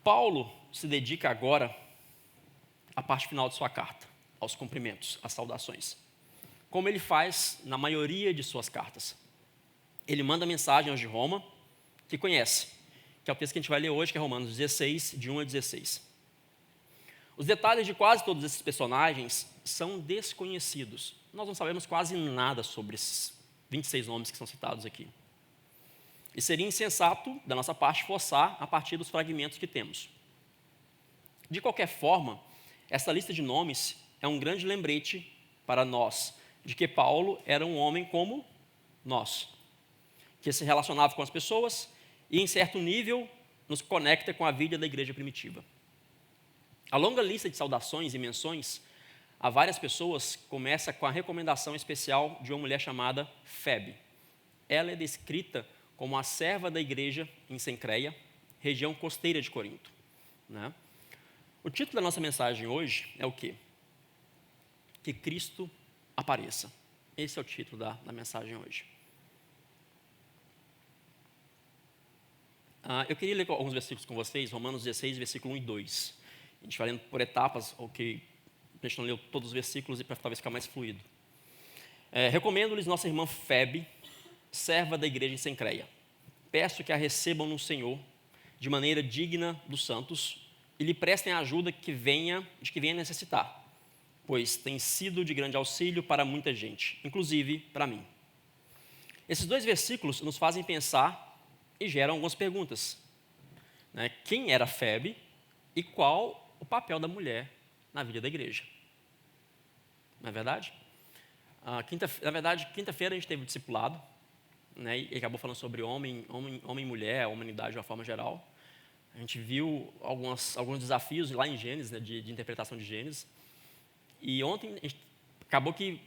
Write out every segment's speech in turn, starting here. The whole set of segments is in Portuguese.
Paulo se dedica agora à parte final de sua carta, aos cumprimentos, às saudações. Como ele faz na maioria de suas cartas. Ele manda mensagem aos de Roma, que conhece, que é o texto que a gente vai ler hoje, que é Romanos 16, de 1 a 16. Os detalhes de quase todos esses personagens são desconhecidos. Nós não sabemos quase nada sobre esses 26 nomes que são citados aqui. E seria insensato, da nossa parte, forçar a partir dos fragmentos que temos. De qualquer forma, essa lista de nomes é um grande lembrete para nós de que Paulo era um homem como nós, que se relacionava com as pessoas e, em certo nível, nos conecta com a vida da igreja primitiva. A longa lista de saudações e menções a várias pessoas começa com a recomendação especial de uma mulher chamada Febe. Ela é descrita como a serva da igreja em Cencreia, região costeira de Corinto. Né? O título da nossa mensagem hoje é o quê? Que Cristo apareça. Esse é o título da mensagem hoje. Eu queria ler alguns versículos com vocês, Romanos 16, versículo 1 e 2. A gente vai lendo por etapas, a gente não leu todos os versículos e para talvez ficar mais fluido. Recomendo-lhes nossa irmã Febe, serva da igreja em Cencreia. Peço que a recebam no Senhor de maneira digna dos santos e lhe prestem a ajuda de que venha necessitar, pois tem sido de grande auxílio para muita gente, inclusive para mim. Esses dois versículos nos fazem pensar e geram algumas perguntas. Né? Quem era Febe e qual o papel da mulher na vida da igreja? Não é verdade? Quinta-feira a gente teve o discipulado, né, e acabou falando sobre homem e mulher, a humanidade de uma forma geral. A gente viu alguns desafios lá em Gênesis, né, de interpretação de Gênesis. E ontem acabou que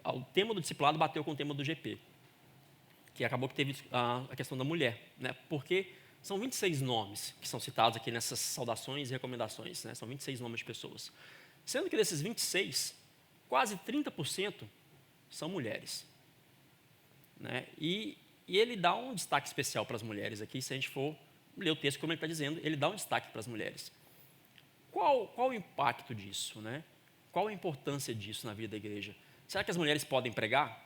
o tema do discipulado bateu com o tema do GP, que acabou que teve a questão da mulher, né, porque são 26 nomes que são citados aqui nessas saudações e recomendações, né, são 26 nomes de pessoas. Sendo que desses 26, quase 30% são mulheres. Né? E ele dá um destaque especial para as mulheres aqui, se a gente for ler o texto como ele está dizendo, ele dá um destaque para as mulheres. Qual o impacto disso? Né? Qual a importância disso na vida da igreja? Será que as mulheres podem pregar?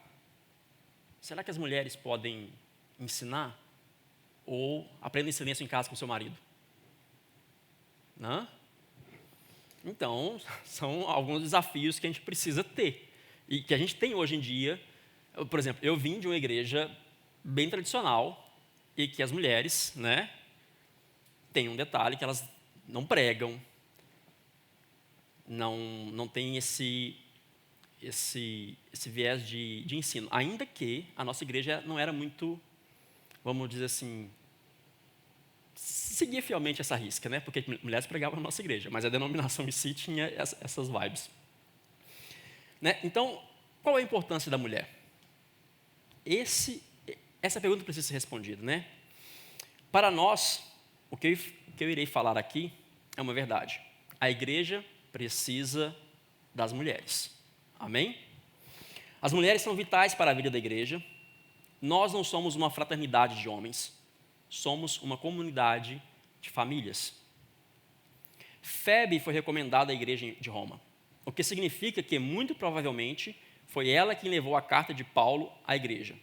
Será que as mulheres podem ensinar? Ou aprendem em silêncio em casa com seu marido? Não? Então, são alguns desafios que a gente precisa ter. E que a gente tem hoje em dia. Por exemplo, eu vim de uma igreja bem tradicional e que as mulheres, né, têm um detalhe que elas não pregam, não tem esse viés de ensino. Ainda que a nossa igreja não era muito, vamos dizer assim, seguia fielmente essa risca, né, porque mulheres pregavam na nossa igreja, mas a denominação em si tinha essas vibes. Né? Então, qual é a importância da mulher? Essa pergunta precisa ser respondida, né? Para nós, o que eu irei falar aqui é uma verdade. A igreja precisa das mulheres. Amém? As mulheres são vitais para a vida da igreja. Nós não somos uma fraternidade de homens. Somos uma comunidade de famílias. Febe foi recomendada à igreja de Roma, o que significa que, muito provavelmente, foi ela quem levou a carta de Paulo à igreja.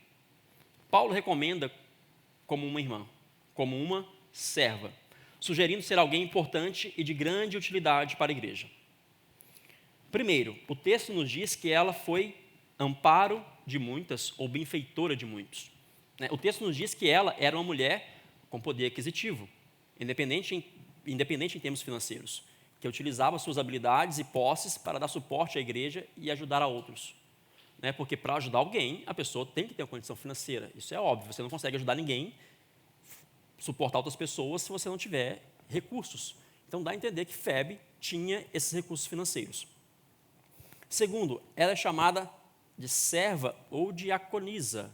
Paulo recomenda como uma irmã, como uma serva, sugerindo ser alguém importante e de grande utilidade para a igreja. Primeiro, o texto nos diz que ela foi amparo de muitas ou benfeitora de muitos. O texto nos diz que ela era uma mulher com poder aquisitivo, independente em termos financeiros, que utilizava suas habilidades e posses para dar suporte à igreja e ajudar a outros. Porque para ajudar alguém, a pessoa tem que ter uma condição financeira. Isso é óbvio, você não consegue ajudar ninguém, suportar outras pessoas, se você não tiver recursos. Então, dá a entender que Febe tinha esses recursos financeiros. Segundo, ela é chamada de serva ou diaconisa.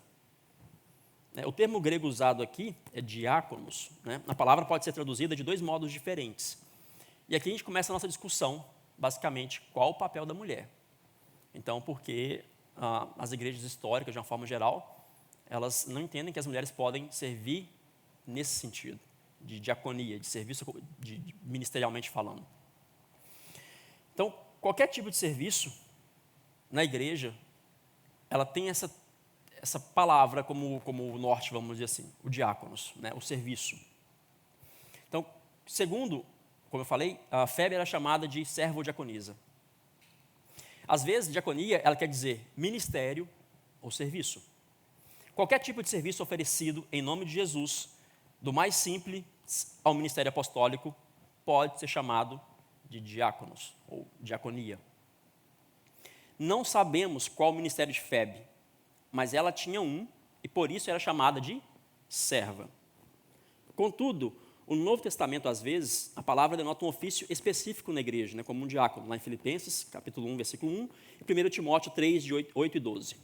O termo grego usado aqui é diáconos. A palavra pode ser traduzida de dois modos diferentes. E aqui a gente começa a nossa discussão, basicamente, qual o papel da mulher. Então, porque as igrejas históricas, de uma forma geral, elas não entendem que as mulheres podem servir nesse sentido. de diaconia, de serviço ministerialmente falando. Então, qualquer tipo de serviço na igreja, ela tem essa palavra como norte, vamos dizer assim, o diáconos, né, o serviço. Então, segundo, como eu falei, a Febe era chamada de servo-diaconisa. Às vezes, diaconia, ela quer dizer ministério ou serviço. Qualquer tipo de serviço oferecido em nome de Jesus, do mais simples ao ministério apostólico, pode ser chamado de diáconos ou diaconia. Não sabemos qual o ministério de Febe, mas ela tinha um e por isso era chamada de serva. Contudo, o Novo Testamento, às vezes, a palavra denota um ofício específico na igreja, né, como um diácono, lá em Filipenses, capítulo 1, versículo 1, e 1 Timóteo 3, de 8 e 12.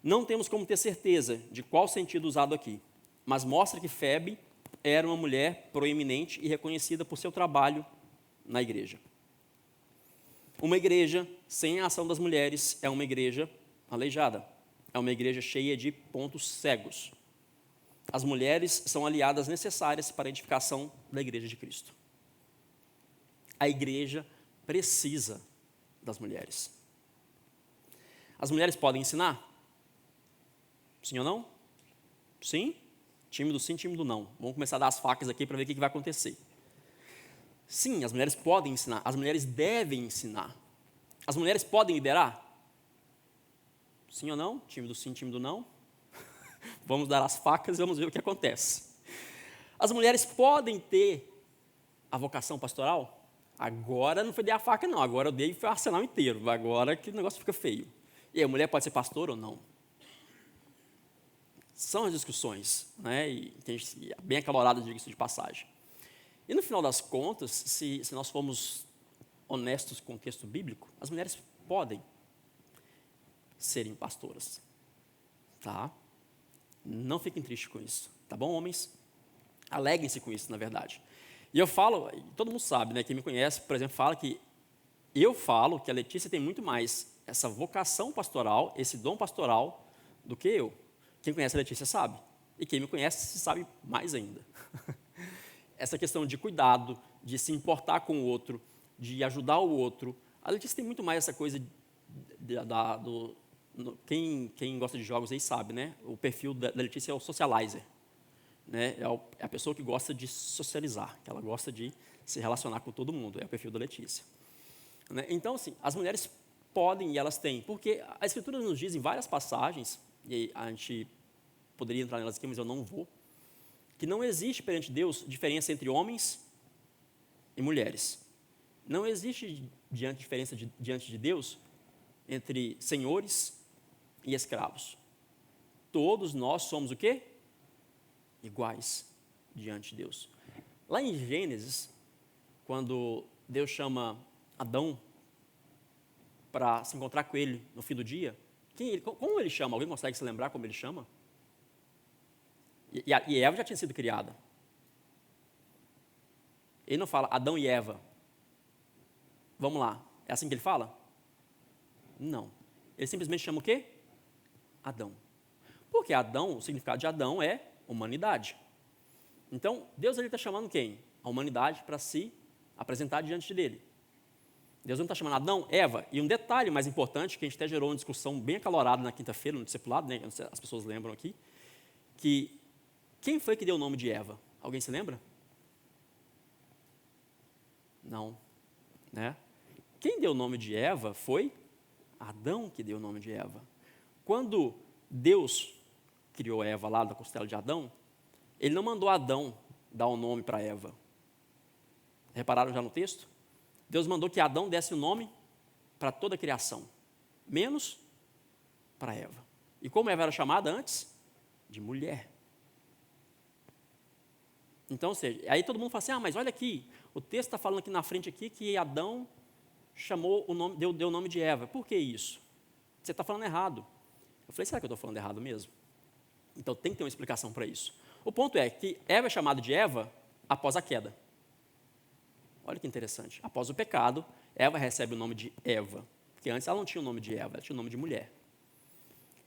Não temos como ter certeza de qual sentido usado aqui, mas mostra que Febe era uma mulher proeminente e reconhecida por seu trabalho na igreja. Uma igreja sem a ação das mulheres é uma igreja aleijada, é uma igreja cheia de pontos cegos. As mulheres são aliadas necessárias para a edificação da igreja de Cristo. A igreja precisa das mulheres. As mulheres podem ensinar? Sim ou não? Sim? Tímido sim, tímido não. Vamos começar a dar as facas aqui para ver o que vai acontecer. Sim, as mulheres podem ensinar. As mulheres devem ensinar. As mulheres podem liderar? Sim ou não? Tímido sim, tímido não. Vamos dar as facas e vamos ver o que acontece. As mulheres podem ter a vocação pastoral? Agora não foi dar a faca não, agora eu dei o arsenal inteiro. Agora que o negócio fica feio. E aí, a mulher pode ser pastora ou não? São as discussões, né? E bem acaloradas, diga-se de passagem. E no final das contas, se nós formos honestos com o texto bíblico, as mulheres podem serem pastoras, tá? Não fiquem tristes com isso, tá bom, homens? Alegrem-se com isso, na verdade. E eu falo, todo mundo sabe, né? Quem me conhece, por exemplo, fala que eu falo que a Letícia tem muito mais essa vocação pastoral, esse dom pastoral, do que eu. Quem conhece a Letícia sabe. E quem me conhece sabe mais ainda. Essa questão de cuidado, de se importar com o outro, de ajudar o outro. A Letícia tem muito mais essa coisa quem gosta de jogos aí sabe, né? O perfil da Letícia é o socializer. Né? É a pessoa que gosta de socializar, que ela gosta de se relacionar com todo mundo. É o perfil da Letícia. Né? Então, assim, as mulheres podem e elas têm. Porque a Escritura nos diz em várias passagens, e a gente poderia entrar nelas aqui, mas eu não vou, que não existe perante Deus diferença entre homens e mulheres. Não existe diferença diante de Deus entre senhores e escravos. Todos nós somos o quê? Iguais diante de Deus. Lá em Gênesis, quando Deus chama Adão para se encontrar com ele no fim do dia, como ele chama? Alguém consegue se lembrar como ele chama? E Eva já tinha sido criada. Ele não fala Adão e Eva. Vamos lá. É assim que ele fala? Não. Ele simplesmente chama o quê? Adão. Porque Adão, o significado de Adão é humanidade. Então, Deus está chamando quem? A humanidade para se apresentar diante dele. Deus não está chamando Adão, Eva. E um detalhe mais importante, que a gente até gerou uma discussão bem acalorada na quinta-feira, no discipulado, né? As pessoas lembram aqui, que quem foi que deu o nome de Eva? Alguém se lembra? Não. Né? Quem deu o nome de Eva foi Adão que deu o nome de Eva. Quando Deus criou Eva lá da costela de Adão, ele não mandou Adão dar o nome para Eva. Repararam já no texto? Deus mandou que Adão desse o nome para toda a criação, menos para Eva. E como Eva era chamada antes? De mulher. Então, ou seja, aí todo mundo fala assim, mas olha aqui, o texto está falando aqui na frente aqui que Adão chamou o nome, deu o nome de Eva. Por que isso? Você está falando errado. Eu falei, será que eu estou falando errado mesmo? Então tem que ter uma explicação para isso. O ponto é que Eva é chamada de Eva após a queda. Olha que interessante. Após o pecado, Eva recebe o nome de Eva. Porque antes ela não tinha o nome de Eva, ela tinha o nome de mulher.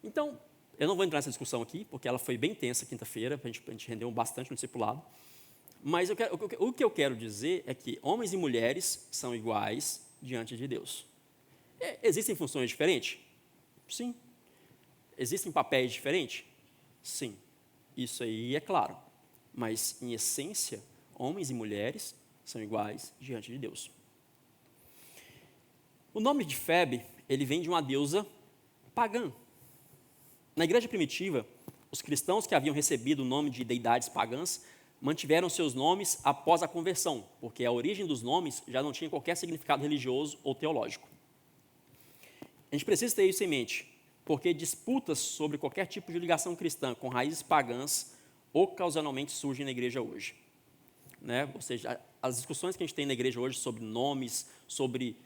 Então, eu não vou entrar nessa discussão aqui, porque ela foi bem tensa quinta-feira, a gente rendeu bastante no discipulado. Mas o que eu quero dizer é que homens e mulheres são iguais diante de Deus. Existem funções diferentes? Sim. Existem papéis diferentes? Sim. Isso aí é claro. Mas, em essência, homens e mulheres são iguais diante de Deus. O nome de Febe, ele vem de uma deusa pagã. Na igreja primitiva, os cristãos que haviam recebido o nome de deidades pagãs mantiveram seus nomes após a conversão, porque a origem dos nomes já não tinha qualquer significado religioso ou teológico. A gente precisa ter isso em mente, porque disputas sobre qualquer tipo de ligação cristã com raízes pagãs ocasionalmente surgem na igreja hoje. Né? Ou seja, as discussões que a gente tem na igreja hoje sobre nomes, sobre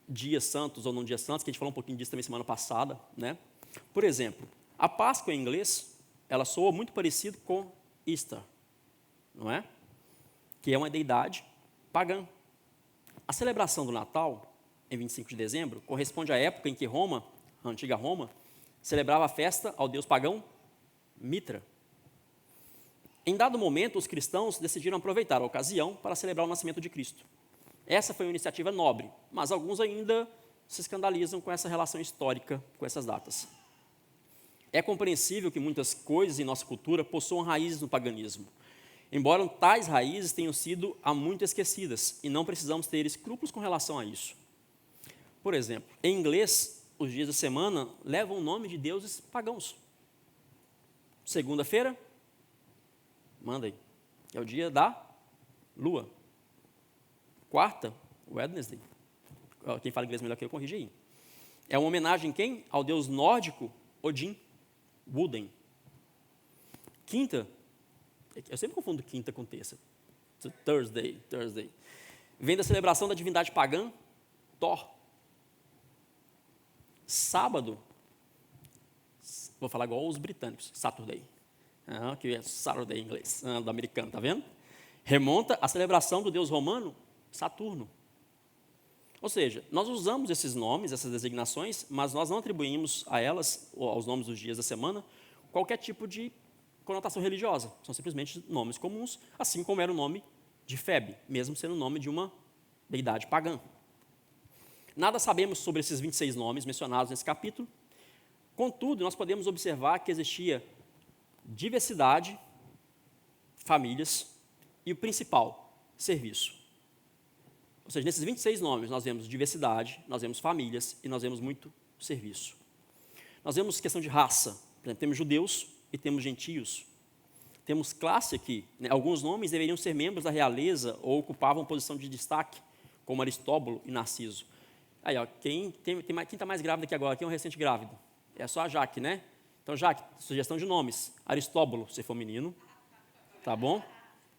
dias santos ou não dias santos, que a gente falou um pouquinho disso também semana passada. Né? Por exemplo, a Páscoa em inglês, ela soa muito parecido com Easter, não é? Que é uma deidade pagã. A celebração do Natal, em 25 de dezembro, corresponde à época em que Roma, a antiga Roma, celebrava a festa ao deus pagão Mitra. Em dado momento, os cristãos decidiram aproveitar a ocasião para celebrar o nascimento de Cristo. Essa foi uma iniciativa nobre, mas alguns ainda se escandalizam com essa relação histórica com essas datas. É compreensível que muitas coisas em nossa cultura possuam raízes no paganismo, embora tais raízes tenham sido há muito esquecidas, e não precisamos ter escrúpulos com relação a isso. Por exemplo, em inglês, os dias da semana levam o nome de deuses pagãos. Segunda-feira, Monday, que é o dia da lua. Quarta, Wednesday. Quem fala inglês melhor que eu, corrige aí. É uma homenagem quem? Ao deus nórdico Odin, Woden. Quinta, eu sempre confundo quinta com terça. Thursday. Vem da celebração da divindade pagã, Thor. Sábado, vou falar igual os britânicos, Saturday. Que é Saturday em inglês, do americano, tá vendo? Remonta à celebração do deus romano, Saturno. Ou seja, nós usamos esses nomes, essas designações, mas nós não atribuímos a elas, ou aos nomes dos dias da semana, qualquer tipo de conotação religiosa. São simplesmente nomes comuns, assim como era o nome de Febe, mesmo sendo o nome de uma deidade pagã. Nada sabemos sobre esses 26 nomes mencionados nesse capítulo. Contudo, nós podemos observar que existia diversidade, famílias e o principal, serviço. Ou seja, nesses 26 nomes nós vemos diversidade, nós vemos famílias e nós vemos muito serviço. Nós vemos questão de raça, por exemplo, temos judeus e temos gentios. Temos classe aqui, né? Alguns nomes deveriam ser membros da realeza ou ocupavam posição de destaque, como Aristóbulo e Narciso. Aí, ó, quem está mais grávida aqui agora? Quem é um recente grávido? É só a Jaque, né? Então, Jaque, sugestão de nomes. Aristóbulo, se for menino. Tá bom?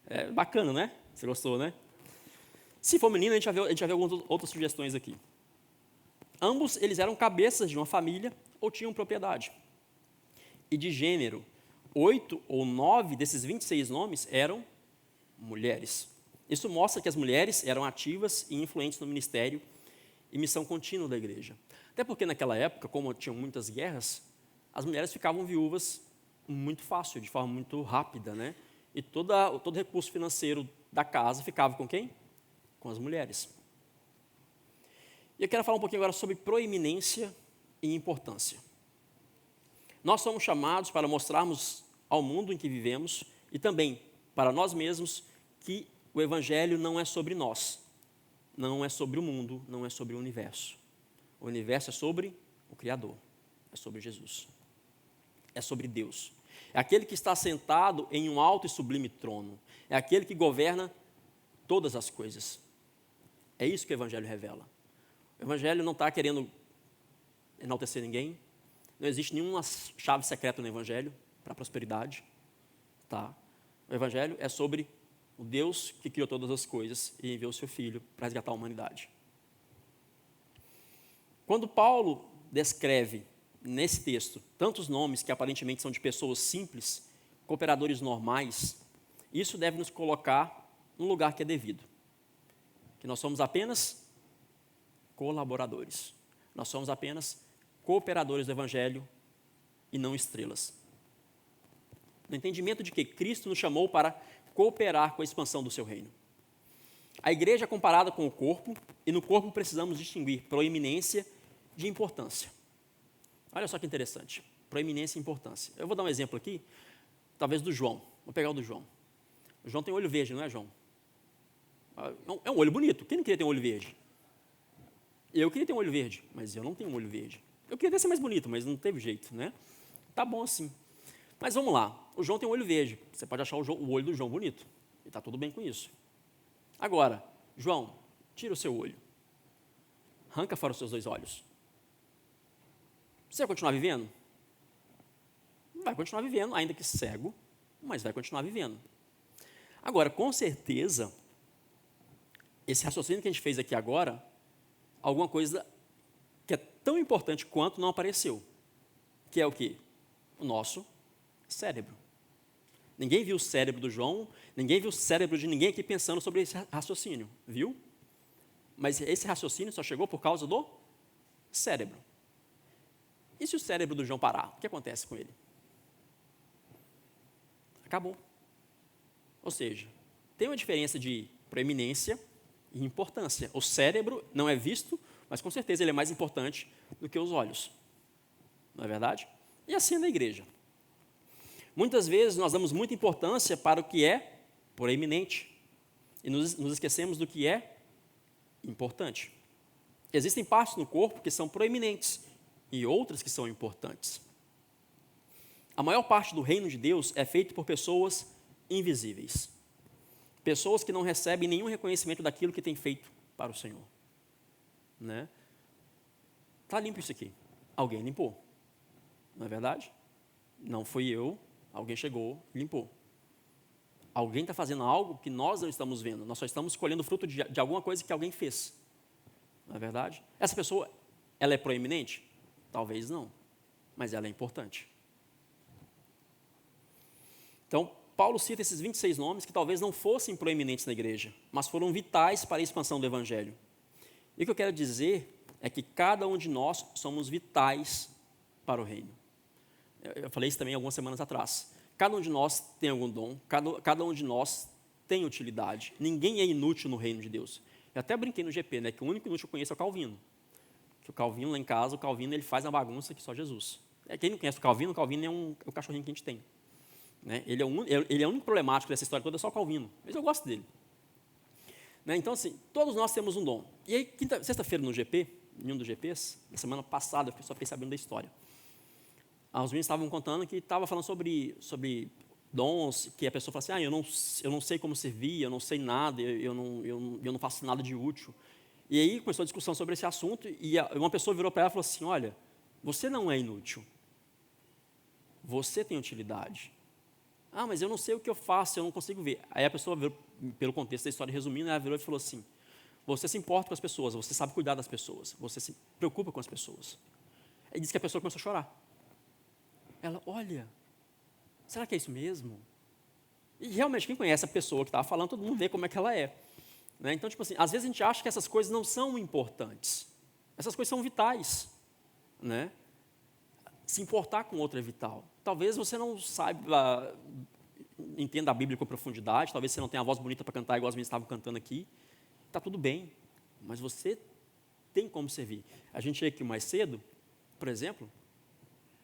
É bacana, né? Você gostou, né? Se for menino, a gente já vê algumas outras sugestões aqui. Ambos, eles eram cabeças de uma família ou tinham propriedade. E de gênero, 8 ou 9 desses 26 nomes eram mulheres. Isso mostra que as mulheres eram ativas e influentes no ministério e missão contínua da igreja. Até porque naquela época, como tinham muitas guerras, as mulheres ficavam viúvas muito fácil, de forma muito rápida, né? E todo recurso financeiro da casa ficava com quem? Com as mulheres. E eu quero falar um pouquinho agora sobre proeminência e importância. Nós somos chamados para mostrarmos ao mundo em que vivemos e também para nós mesmos que o Evangelho não é sobre nós, não é sobre o mundo, não é sobre o universo. O universo é sobre o Criador, é sobre Jesus, é sobre Deus. É aquele que está sentado em um alto e sublime trono, é aquele que governa todas as coisas. É isso que o Evangelho revela. O Evangelho não está querendo enaltecer ninguém, não existe nenhuma chave secreta no Evangelho para a prosperidade. Tá? O Evangelho é sobre o Deus que criou todas as coisas e enviou o seu Filho para resgatar a humanidade. Quando Paulo descreve nesse texto tantos nomes que aparentemente são de pessoas simples, cooperadores normais, isso deve nos colocar no lugar que é devido. Que nós somos apenas colaboradores. Nós somos apenas cooperadores do Evangelho e não estrelas. No entendimento de que Cristo nos chamou para cooperar com a expansão do seu reino. A igreja é comparada com o corpo, e no corpo precisamos distinguir proeminência de importância. Olha só que interessante, proeminência e importância. Eu vou dar um exemplo aqui, talvez do João. Vou pegar o do João. O João tem olho verde, não é, João? É um olho bonito. Quem não queria ter um olho verde? Eu queria ter um olho verde, mas eu não tenho um olho verde. Eu queria ser mais bonito, mas não teve jeito, né? Tá bom assim. Mas vamos lá. O João tem um olho verde. Você pode achar o olho do João bonito. E está tudo bem com isso. Agora, João, tira o seu olho. Arranca fora os seus 2 olhos. Você vai continuar vivendo? Vai continuar vivendo, ainda que cego, mas vai continuar vivendo. Agora, com certeza, esse raciocínio que a gente fez aqui agora, alguma coisa que é tão importante quanto não apareceu. Que é o quê? O nosso cérebro. Ninguém viu o cérebro do João, ninguém viu o cérebro de ninguém aqui pensando sobre esse raciocínio, viu? Mas esse raciocínio só chegou por causa do cérebro. E se o cérebro do João parar, o que acontece com ele? Acabou. Ou seja, tem uma diferença de proeminência e importância. O cérebro não é visto, mas com certeza ele é mais importante do que os olhos. Não é verdade? E assim é na igreja. Muitas vezes nós damos muita importância para o que é proeminente e nos esquecemos do que é importante. Existem partes no corpo que são proeminentes e outras que são importantes. A maior parte do reino de Deus é feito por pessoas invisíveis. Pessoas que não recebem nenhum reconhecimento daquilo que tem feito para o Senhor. Né? Está limpo isso aqui. Alguém limpou. Não é verdade? Não fui eu, alguém chegou e limpou. Alguém está fazendo algo que nós não estamos vendo. Nós só estamos colhendo fruto de alguma coisa que alguém fez. Não é verdade? Essa pessoa, ela é proeminente? Talvez não, mas ela é importante. Então, Paulo cita esses 26 nomes que talvez não fossem proeminentes na igreja, mas foram vitais para a expansão do evangelho. E o que eu quero dizer é que cada um de nós somos vitais para o reino. Eu falei isso também algumas semanas atrás. Cada um de nós tem algum dom, cada um de nós tem utilidade. Ninguém é inútil no reino de Deus. Eu até brinquei no GP, né, que o único inútil que eu conheço é o Calvino. Que o Calvino, lá em casa, o Calvino ele faz uma bagunça que só Jesus. Quem não conhece o Calvino é o cachorrinho que a gente tem. Né? Ele é o único problemático dessa história toda, é só o Calvino. Mas eu gosto dele. Né? Então, assim, todos nós temos um dom. E aí, sexta-feira no GP, em um dos GPs, na semana passada, eu só fiquei sabendo da história. Os meninos estavam contando que estava falando sobre dons, que a pessoa fala assim, eu não sei como servir, eu não sei nada, eu não faço nada de útil. E aí começou a discussão sobre esse assunto, e uma pessoa virou para ela e falou assim, olha, você não é inútil, você tem utilidade. Mas eu não sei o que eu faço, eu não consigo ver. Aí a pessoa, pelo contexto da história resumindo, ela virou e falou assim, você se importa com as pessoas, você sabe cuidar das pessoas, você se preocupa com as pessoas. Aí disse que a pessoa começou a chorar. Ela, olha, será que é isso mesmo? E realmente, quem conhece a pessoa que estava falando, todo mundo vê como é que ela é. Né? Então, tipo assim, às vezes a gente acha que essas coisas não são importantes. Essas coisas são vitais. Né? Se importar com o outro é vital. Talvez você não saiba, entenda a Bíblia com profundidade, talvez você não tenha a voz bonita para cantar igual as minhas estavam cantando aqui. Está tudo bem, mas você tem como servir. A gente chega aqui mais cedo, por exemplo,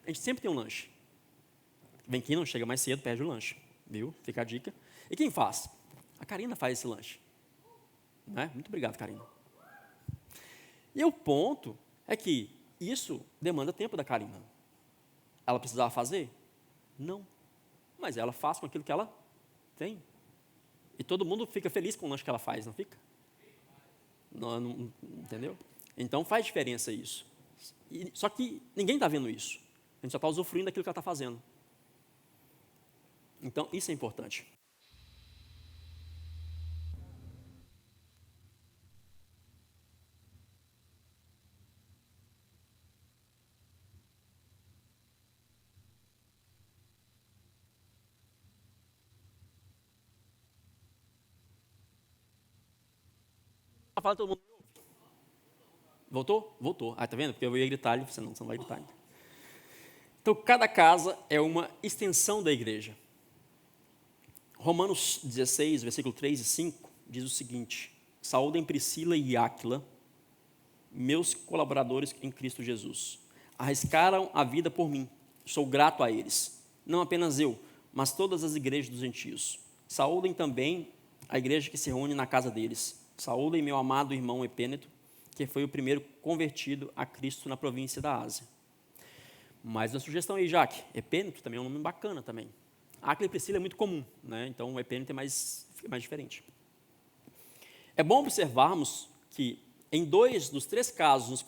a gente sempre tem um lanche. Vem quem não chega mais cedo, perde o lanche. Viu? Fica a dica. E quem faz? A Karina faz esse lanche. Né? Muito obrigado, Karina. E o ponto é que isso demanda tempo da Karina. Ela precisava fazer? Não. Mas ela faz com aquilo que ela tem. E todo mundo fica feliz com o lanche que ela faz, não fica? Não, entendeu? Então faz diferença isso. Só que ninguém está vendo isso. A gente só está usufruindo daquilo que ela está fazendo. Então, isso é importante. Fala todo mundo. Voltou? Voltou. Tá vendo? Porque eu ia gritar, você não vai gritar ainda. Então, cada casa é uma extensão da igreja. Romanos 16, versículo 3 e 5, diz o seguinte: saúdem Priscila e Áquila, meus colaboradores em Cristo Jesus. Arriscaram a vida por mim, sou grato a eles. Não apenas eu, mas todas as igrejas dos gentios. Saúdem também a igreja que se reúne na casa deles. Saúdem meu amado irmão Epêneto, que foi o primeiro convertido a Cristo na província da Ásia. Mais uma sugestão aí, Jaque. Epêneto também é um nome bacana também. Áquila e Priscila é muito comum, né? Então o Epêneto é mais diferente. É bom observarmos que em 2 dos 3 casos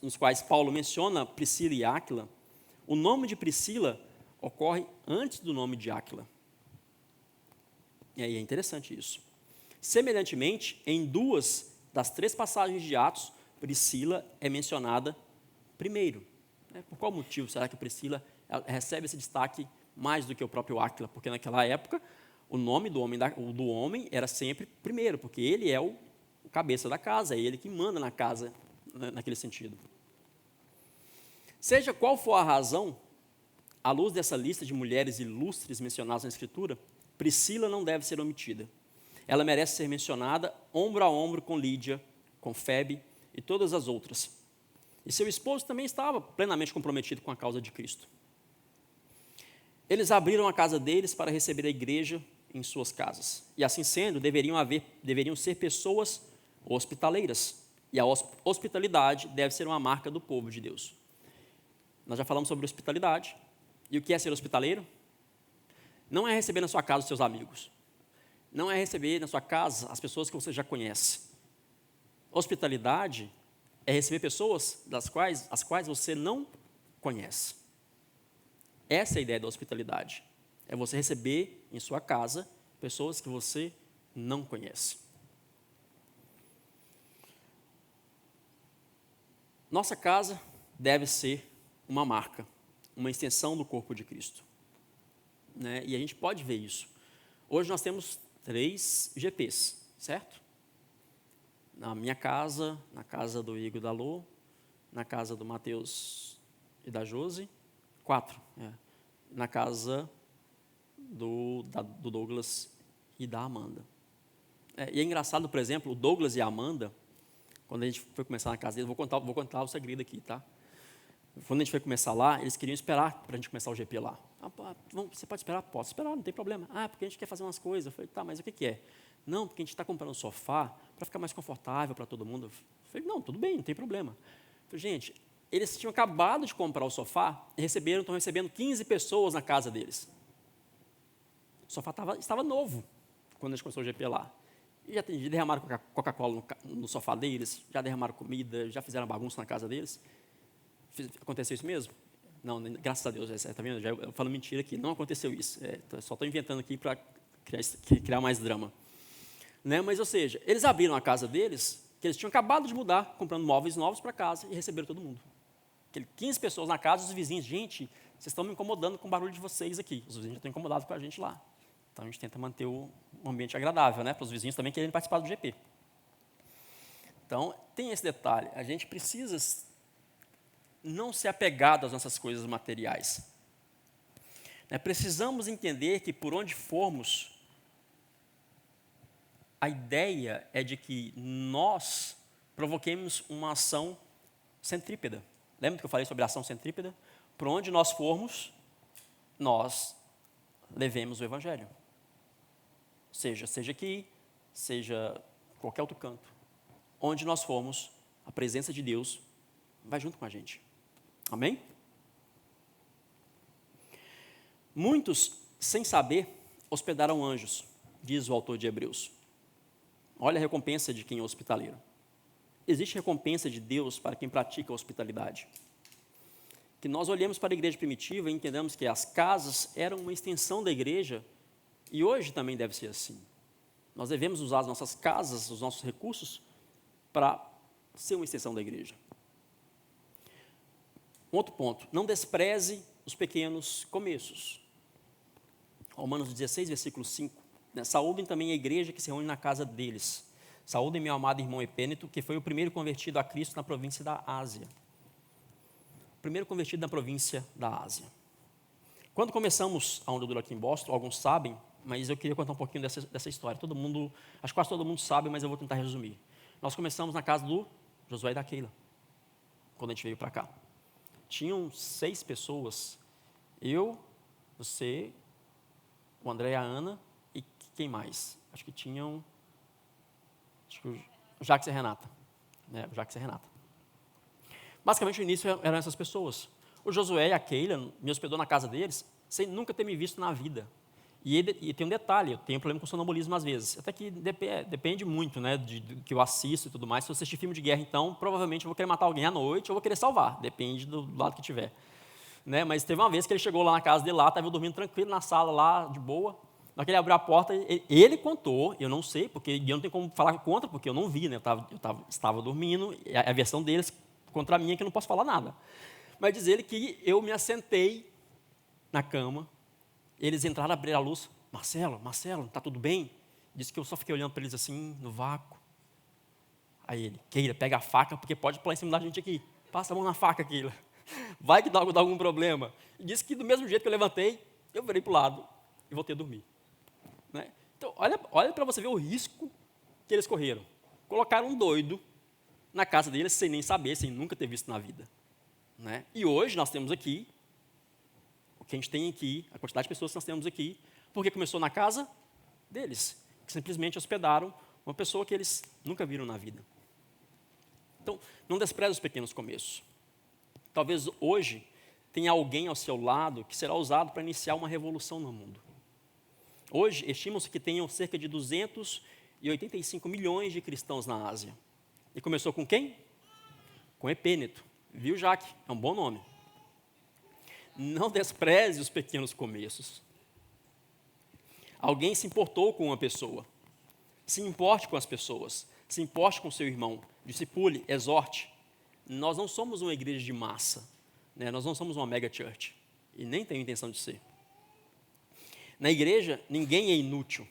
nos quais Paulo menciona Priscila e Áquila, o nome de Priscila ocorre antes do nome de Áquila. E aí é interessante isso. Semelhantemente, em 2 das 3 passagens de Atos, Priscila é mencionada primeiro. Por qual motivo será que Priscila recebe esse destaque mais do que o próprio Áquila? Porque naquela época, o nome do homem era sempre primeiro, porque ele é o cabeça da casa, é ele que manda na casa, naquele sentido. Seja qual for a razão, à luz dessa lista de mulheres ilustres mencionadas na Escritura, Priscila não deve ser omitida. Ela merece ser mencionada ombro a ombro com Lídia, com Febe e todas as outras. E seu esposo também estava plenamente comprometido com a causa de Cristo. Eles abriram a casa deles para receber a igreja em suas casas. E assim sendo, deveriam ser pessoas hospitaleiras. E a hospitalidade deve ser uma marca do povo de Deus. Nós já falamos sobre hospitalidade. E o que é ser hospitaleiro? Não é receber na sua casa os seus amigos. Não é receber na sua casa as pessoas que você já conhece. Hospitalidade é receber pessoas as quais você não conhece. Essa é a ideia da hospitalidade. É você receber em sua casa pessoas que você não conhece. Nossa casa deve ser uma marca, uma extensão do corpo de Cristo. Né? E a gente pode ver isso. Hoje nós temos 3 GPs, certo? Na minha casa, na casa do Igor e da Lô, na casa do Matheus e da Josi, 4. Na casa do Douglas e da Amanda. E é engraçado, por exemplo, o Douglas e a Amanda, quando a gente foi começar na casa deles, vou contar o segredo aqui, tá? Quando a gente foi começar lá, eles queriam esperar para a gente começar o GP lá. Você pode esperar? Posso esperar, não tem problema. Porque a gente quer fazer umas coisas. Eu falei, tá, mas o que é? Não, porque a gente está comprando um sofá para ficar mais confortável para todo mundo. Eu falei, não, tudo bem, não tem problema. Eu falei, gente, eles tinham acabado de comprar o sofá e estão recebendo 15 pessoas na casa deles. O sofá estava novo quando a gente começou o GP lá. E já derramaram Coca-Cola no sofá deles, já derramaram comida, já fizeram bagunça na casa deles. Aconteceu isso mesmo? Não, graças a Deus, está vendo? Eu falo mentira aqui, não aconteceu isso. Só estou inventando aqui para criar mais drama. Né? Mas, ou seja, eles abriram a casa deles, que eles tinham acabado de mudar, comprando móveis novos para casa e receberam todo mundo. 15 pessoas na casa, os vizinhos, gente, vocês estão me incomodando com o barulho de vocês aqui. Os vizinhos já estão incomodados com a gente lá. Então, a gente tenta manter um ambiente agradável, né, para os vizinhos também quererem participar do GP. Então, tem esse detalhe. A gente precisa não ser apegado às nossas coisas materiais. Precisamos entender que, por onde formos, a ideia é de que nós provoquemos uma ação centrípeta. Lembra que eu falei sobre a ação centrípeta? Por onde nós formos, nós levemos o Evangelho. Seja aqui, seja qualquer outro canto. Onde nós formos, a presença de Deus vai junto com a gente. Amém? Muitos, sem saber, hospedaram anjos, diz o autor de Hebreus. Olha a recompensa de quem é hospitaleiro. Existe recompensa de Deus para quem pratica a hospitalidade. Que nós olhemos para a igreja primitiva e entendamos que as casas eram uma extensão da igreja e hoje também deve ser assim. Nós devemos usar as nossas casas, os nossos recursos, para ser uma extensão da igreja. Um outro ponto, não despreze os pequenos começos. Romanos 16, versículo 5. Saúdem também a igreja que se reúne na casa deles. Saúdem meu amado irmão Epêneto, que foi o primeiro convertido a Cristo na província da Ásia. O primeiro convertido na província da Ásia. Quando começamos a onda dura aqui em Boston, alguns sabem, mas eu queria contar um pouquinho dessa história. Acho que quase todo mundo sabe, mas eu vou tentar resumir. Nós começamos na casa do Josué e da Keila, quando a gente veio para cá. Tinham 6 pessoas, eu, você, o André e a Ana, e quem mais? Acho que o Jacques e a Renata. O Jacques e a Renata. Basicamente, no início eram essas pessoas. O Josué e a Keila me hospedou na casa deles, sem nunca ter me visto na vida. E tem um detalhe, eu tenho problema com sonambulismo às vezes. Até que depende muito, né, do que eu assisto e tudo mais. Se eu assistir filme de guerra, então, provavelmente eu vou querer matar alguém à noite ou vou querer salvar. Depende do lado que tiver. Né, mas teve uma vez que ele chegou lá na casa dele, estava eu dormindo tranquilo na sala, lá, de boa. Na hora que ele abriu a porta, ele contou, eu não sei, porque eu não tenho como falar contra, porque eu não vi, né, estava dormindo, e a versão deles contra a minha, que eu não posso falar nada. Mas diz ele que eu me assentei na cama, eles entraram, abriram a luz. Marcelo, está tudo bem? Disse que eu só fiquei olhando para eles assim, no vácuo. Aí ele, Keila, pega a faca, porque pode pular em cima da gente aqui. Passa a mão na faca, Keila. Vai que dá algum problema. E disse que do mesmo jeito que eu levantei, eu virei para o lado e voltei a dormir. Né? Então, olha para você ver o risco que eles correram. Colocaram um doido na casa deles sem nem saber, sem nunca ter visto na vida. Né? E hoje nós temos aqui, o que a gente tem aqui, a quantidade de pessoas que nós temos aqui, porque começou na casa deles, que simplesmente hospedaram uma pessoa que eles nunca viram na vida. Então, não despreze os pequenos começos. Talvez hoje tenha alguém ao seu lado que será usado para iniciar uma revolução no mundo. Hoje, estima-se que tenham cerca de 285 milhões de cristãos na Ásia. E começou com quem? Com Epêneto. Viu, Jaque? É um bom nome. Não despreze os pequenos começos. Alguém se importou com uma pessoa. Se importe com as pessoas. Se importe com seu irmão. Discipule, exorte. Nós não somos uma igreja de massa. Né? Nós não somos uma mega church. E nem tenho intenção de ser. Na igreja, ninguém é inútil.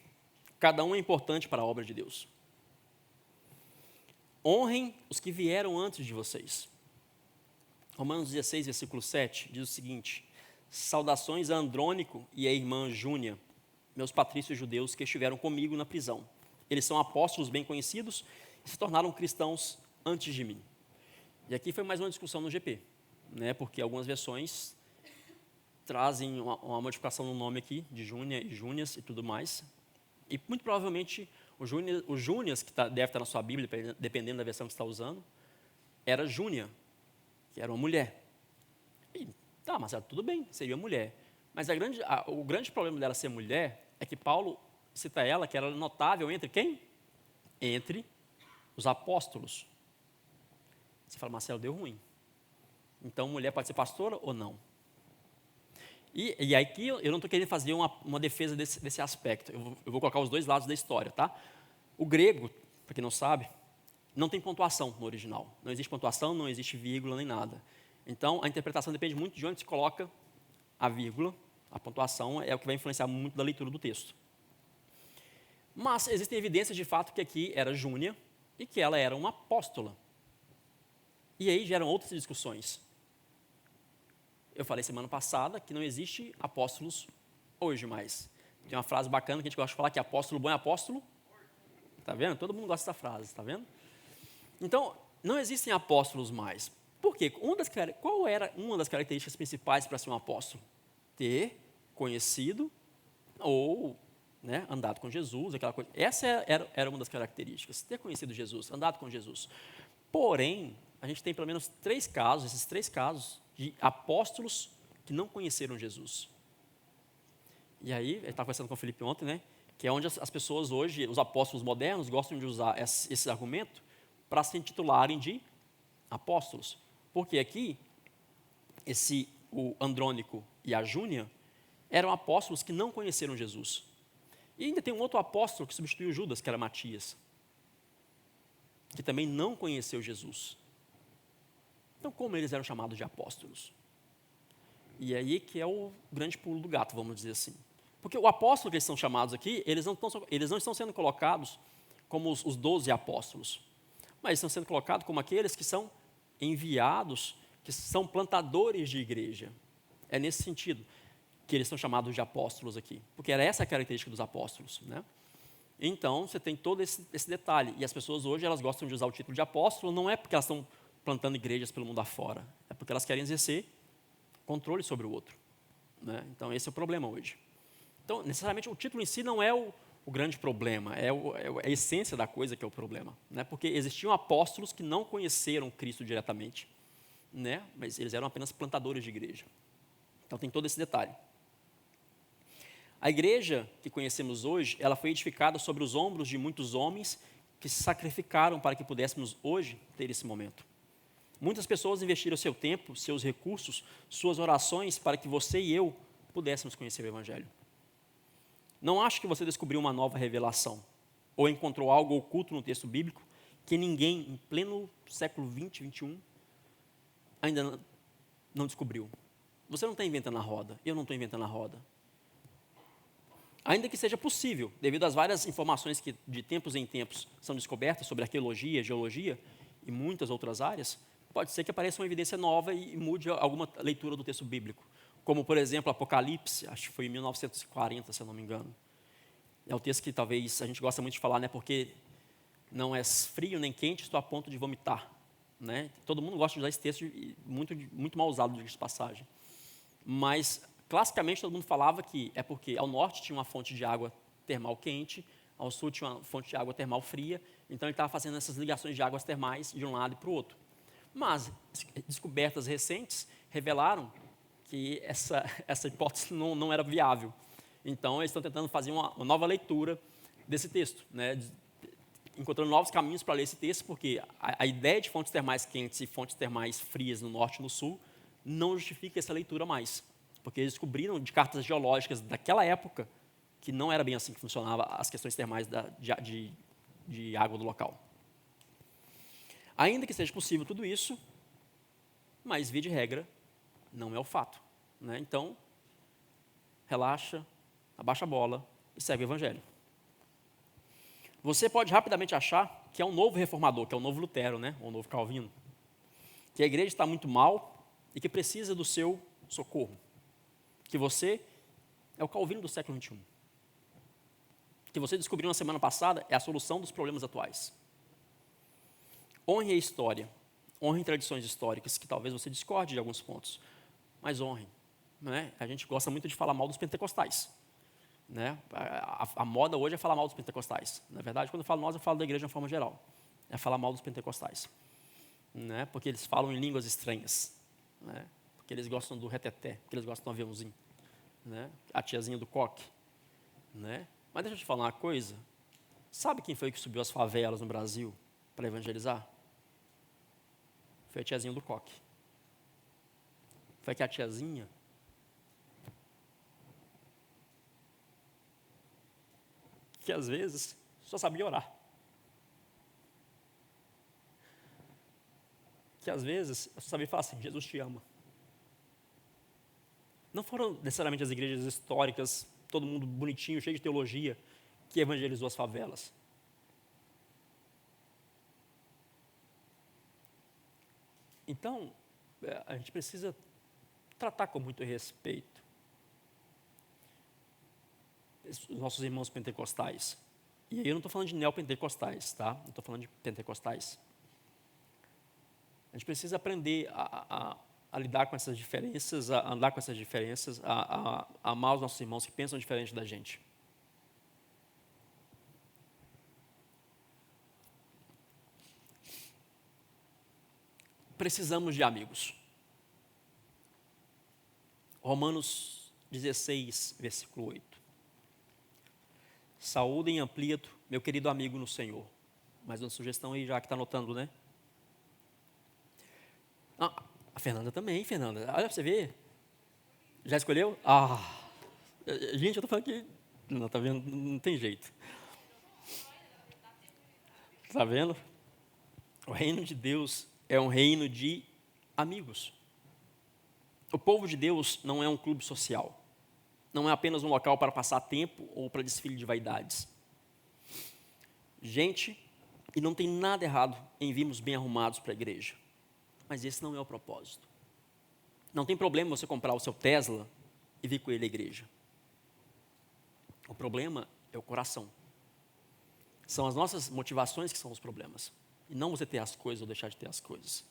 Cada um é importante para a obra de Deus. Honrem os que vieram antes de vocês. Romanos 16, versículo 7, diz o seguinte: saudações a Andrônico e a irmã Júnia, meus patrícios judeus que estiveram comigo na prisão. Eles são apóstolos bem conhecidos e se tornaram cristãos antes de mim. E aqui foi mais uma discussão no GP, né, porque algumas versões trazem uma modificação no nome aqui, de Júnia e Júnias e tudo mais. E muito provavelmente o Júnias, que deve estar na sua Bíblia, dependendo da versão que você está usando, era Júnia, que era uma mulher. E, Marcelo, tudo bem, seria mulher. Mas o grande problema dela ser mulher é que Paulo cita ela, que era notável entre quem? Entre os apóstolos. Você fala, Marcelo, deu ruim. Então, mulher pode ser pastora ou não? E aqui eu não estou querendo fazer uma defesa desse aspecto. Eu vou colocar os dois lados da história, tá? O grego, para quem não sabe, não tem pontuação no original. Não existe pontuação, não existe vírgula nem nada. Então, a interpretação depende muito de onde se coloca a vírgula. A pontuação é o que vai influenciar muito da leitura do texto. Mas existem evidências de fato que aqui era Júnia e que ela era uma apóstola. E aí geram outras discussões. Eu falei semana passada que não existe apóstolos hoje mais. Tem uma frase bacana que a gente gosta de falar, que apóstolo bom é apóstolo. Está vendo? Todo mundo gosta dessa frase, está vendo? Então, não existem apóstolos mais. Por quê? Qual era uma das características principais para ser um apóstolo? Ter conhecido ou andado com Jesus, aquela coisa. Essa era uma das características, ter conhecido Jesus, andado com Jesus. Porém, a gente tem pelo menos 3 casos, esses 3 casos, de apóstolos que não conheceram Jesus. E aí, eu estava conversando com o Felipe ontem, né, que é onde as pessoas hoje, os apóstolos modernos, gostam de usar esse argumento para se intitularem de apóstolos. Porque aqui, o Andrônico e a Júnia eram apóstolos que não conheceram Jesus. E ainda tem um outro apóstolo que substituiu Judas, que era Matias, que também não conheceu Jesus. Então, como eles eram chamados de apóstolos? E aí que é o grande pulo do gato, vamos dizer assim. Porque o apóstolo que eles são chamados aqui, eles não estão sendo colocados como os 12 apóstolos, mas estão sendo colocados como aqueles que são enviados, que são plantadores de igreja. É nesse sentido. que eles são chamados de apóstolos aqui, porque era essa a característica dos apóstolos, né? Então, você tem todo esse detalhe. E as pessoas hoje, elas gostam de usar o título de apóstolo, não é porque elas estão plantando igrejas pelo mundo afora, é porque elas querem exercer controle sobre o outro, né? Então, esse é o problema hoje. Então, necessariamente, o título em si não é o grande problema, é a essência da coisa que é o problema, né? Porque existiam apóstolos que não conheceram Cristo diretamente, né? Mas eles eram apenas plantadores de igreja. Então, tem todo esse detalhe. A igreja que conhecemos hoje, ela foi edificada sobre os ombros de muitos homens que se sacrificaram para que pudéssemos hoje ter esse momento. Muitas pessoas investiram seu tempo, seus recursos, suas orações para que você e eu pudéssemos conhecer o Evangelho. Não acho que você descobriu uma nova revelação ou encontrou algo oculto no texto bíblico que ninguém, em pleno século 20, 21, ainda não descobriu. Você não está inventando a roda, eu não estou inventando a roda. Ainda que seja possível, devido às várias informações que de tempos em tempos são descobertas sobre arqueologia, geologia e muitas outras áreas, pode ser que apareça uma evidência nova e mude alguma leitura do texto bíblico. Como, por exemplo, Apocalipse, acho que foi em 1940, se eu não me engano. É o texto que talvez a gente gosta muito de falar, né? Porque não é frio nem quente, estou a ponto de vomitar, né? Todo mundo gosta de usar esse texto, muito mal usado, de passagem. Mas, classicamente, todo mundo falava que é porque ao norte tinha uma fonte de água termal quente, ao sul tinha uma fonte de água termal fria, então ele estava fazendo essas ligações de águas termais de um lado e para o outro. Mas descobertas recentes revelaram que essa hipótese não era viável. Então, eles estão tentando fazer uma nova leitura desse texto, né? Encontrando novos caminhos para ler esse texto, porque a ideia de fontes termais quentes e fontes termais frias no norte e no sul não justifica essa leitura mais, porque eles descobriram de cartas geológicas daquela época que não era bem assim que funcionava as questões termais de água do local. Ainda que seja possível tudo isso, mas, via de regra, não é o fato, né? Então, relaxa, abaixa a bola e segue o Evangelho. Você pode rapidamente achar que é um novo reformador, que é um novo Lutero, né? Ou um novo Calvino, que a igreja está muito mal e que precisa do seu socorro, que você é o Calvino do século XXI, que você descobriu na semana passada é a solução dos problemas atuais. Honre a história, honre tradições históricas, que talvez você discorde de alguns pontos, mas honre, né? A gente gosta muito de falar mal dos pentecostais, né? A moda hoje é falar mal dos pentecostais. Na verdade, quando eu falo nós, eu falo da igreja de uma forma geral. É falar mal dos pentecostais, né? Porque eles falam em línguas estranhas, né? Porque eles gostam do reteté, porque eles gostam do aviãozinho, né? A tiazinha do coque, né? Mas deixa eu te falar uma coisa. Sabe quem foi que subiu as favelas no Brasil para evangelizar? Foi a tiazinha do coque. Foi que a tiazinha que às vezes só sabia orar. Que às vezes só sabia falar assim: Jesus te ama. Não foram necessariamente as igrejas históricas, todo mundo bonitinho, cheio de teologia, que evangelizou as favelas. Então, a gente precisa tratar com muito respeito os nossos irmãos pentecostais. E aí eu não estou falando de neopentecostais, tá? Não estou falando de pentecostais. A gente precisa aprender a lidar com essas diferenças, a andar com essas diferenças, a amar os nossos irmãos que pensam diferente da gente. Precisamos de amigos. Romanos 16, versículo 8. Saúdem Amplieto, meu querido amigo no Senhor. Mais uma sugestão aí, já que está anotando, né? Ah, a Fernanda também, Fernanda. Olha para você ver. Já escolheu? Gente, eu estou falando que... Não, tá vendo? Não tem jeito. Está vendo? O reino de Deus é um reino de amigos. O povo de Deus não é um clube social. Não é apenas um local para passar tempo ou para desfile de vaidades. Gente, e não tem nada errado em virmos bem arrumados para a igreja. Mas esse não é o propósito. Não tem problema você comprar o seu Tesla e vir com ele à igreja. O problema é o coração. São as nossas motivações que são os problemas. E não você ter as coisas ou deixar de ter as coisas.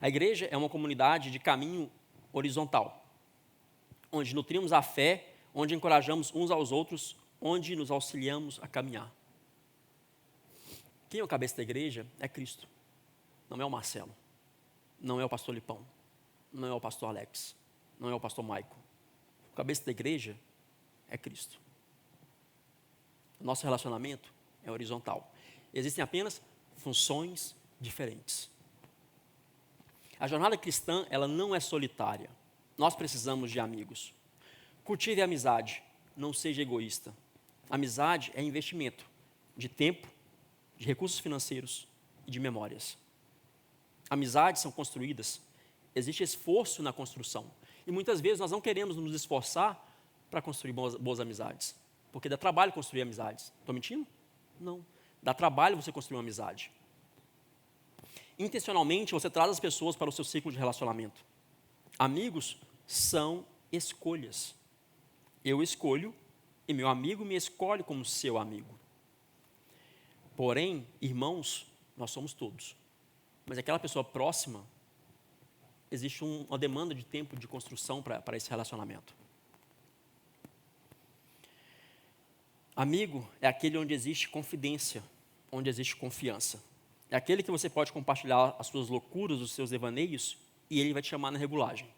A igreja é uma comunidade de caminho horizontal, onde nutrimos a fé, onde encorajamos uns aos outros, onde nos auxiliamos a caminhar. Quem é o cabeça da igreja é Cristo. Não é o Marcelo. Não é o pastor Lipão. Não é o pastor Alex. Não é o pastor Maico. O cabeça da igreja é Cristo. O nosso relacionamento é horizontal. Existem apenas funções diferentes. A jornada cristã, ela não é solitária. Nós precisamos de amigos. Cultive a amizade, não seja egoísta. Amizade é investimento de tempo, de recursos financeiros e de memórias. Amizades são construídas, existe esforço na construção. E muitas vezes nós não queremos nos esforçar para construir boas amizades. Porque dá trabalho construir amizades. Estou mentindo? Não. Dá trabalho você construir uma amizade. Intencionalmente, você traz as pessoas para o seu ciclo de relacionamento. Amigos são escolhas. Eu escolho e meu amigo me escolhe como seu amigo. Porém, irmãos, nós somos todos. Mas aquela pessoa próxima, existe uma demanda de tempo de construção para esse relacionamento. Amigo é aquele onde existe confidência, onde existe confiança. É aquele que você pode compartilhar as suas loucuras, os seus devaneios, e ele vai te chamar na regulagem.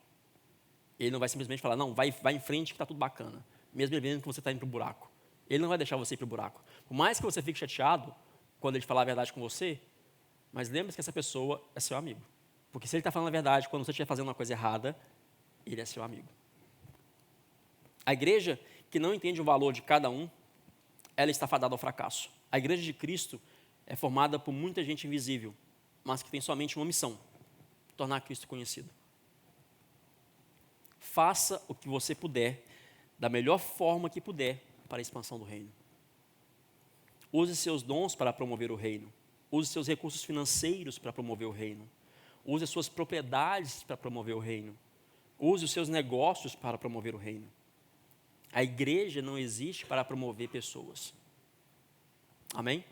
Ele não vai simplesmente falar, não, vai em frente que está tudo bacana, mesmo ele vendo que você está indo para o buraco. Ele não vai deixar você ir para o buraco. Por mais que você fique chateado quando ele falar a verdade com você, mas lembre-se que essa pessoa é seu amigo. Porque se ele está falando a verdade quando você estiver fazendo uma coisa errada, ele é seu amigo. A igreja que não entende o valor de cada um, ela está fadada ao fracasso. A igreja de Cristo é formada por muita gente invisível, mas que tem somente uma missão: tornar Cristo conhecido. Faça o que você puder, da melhor forma que puder, para a expansão do reino. Use seus dons para promover o reino. Use seus recursos financeiros para promover o reino. Use as suas propriedades para promover o reino. Use os seus negócios para promover o reino. A igreja não existe para promover pessoas. Amém?